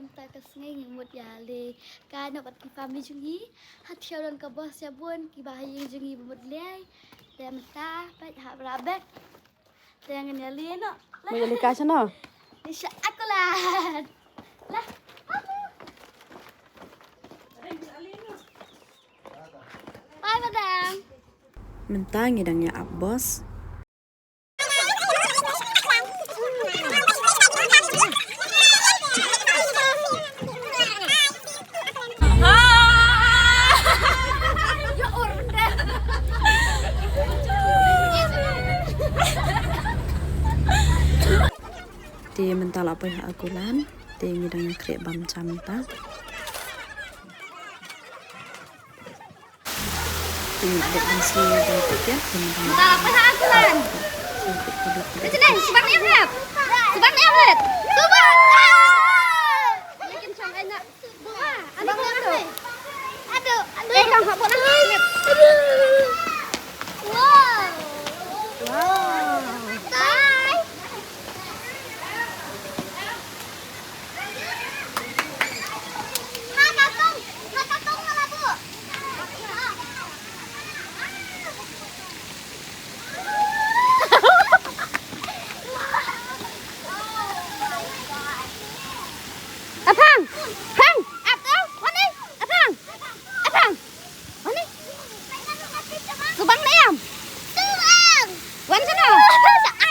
entah kesengih ngimut yale kan obat ki family jungi hat sharon ka bos ya bun ki bahaya jungi bumut liai dan mentah pat hak berabet dengan yale no Mau jadi kasih no? Nisha aku lah lah bye madam Mentah ngidangnya Abbas. Di mental apa ya akulan, di ngidangnya krek bam camta. Di ngidang ansi dapat ya, di mental apa ya akulan Macam sebab ni apa? Sebab ni apa? Sebab bikin cang enak. Buah, ada apa? Aduh, kang hak buat lagi. Wow. Bye. Nakatong malah bu. Apang, apa? Mana? Apang, mana? Subang liam. Wan sana.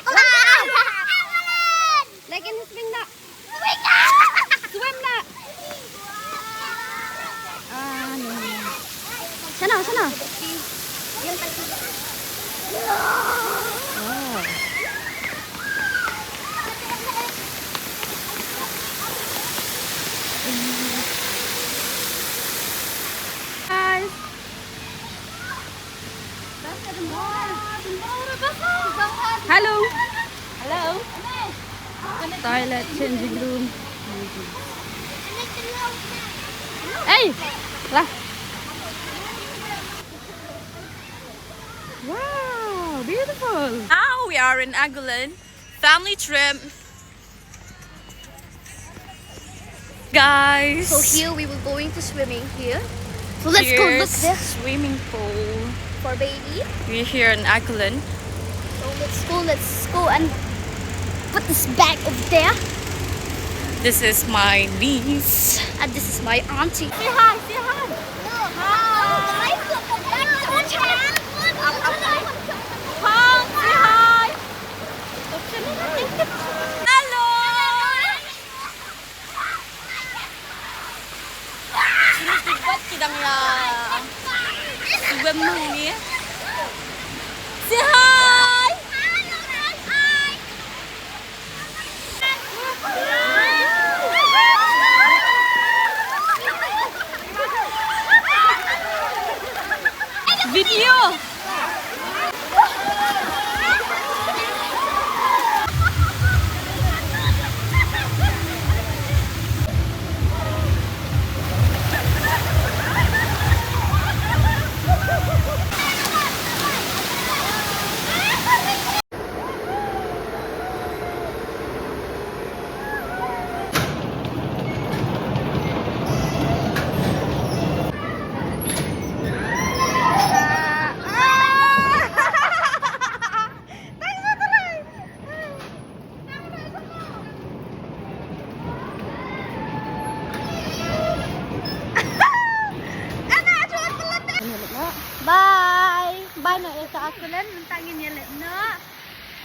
Aku lah. Lagi ni swing nak. Swim nak. Sana. Guys. Hello. Toilet changing room. Hey, lah. Wow, beautiful. Now we are in Aguilin, family trip. Guys, So here we were going to swimming here. So let's go look here's there swimming pool. for baby. We're here in Aguilin. So let's go and put this bag over there. This is my niece. And this is my auntie. Say hi. Hi. Pong, say hi. Hello. Buat kidang ya. Swim ni. Say hi. Video. Bye no sa Aguilin mentangin ya no.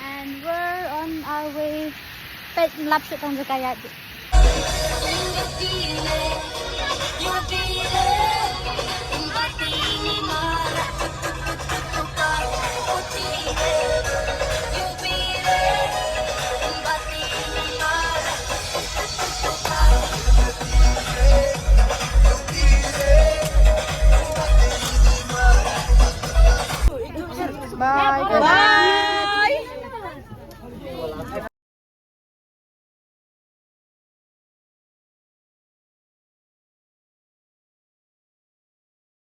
And we're on our way. Pet lapsut ang kaya. Bye.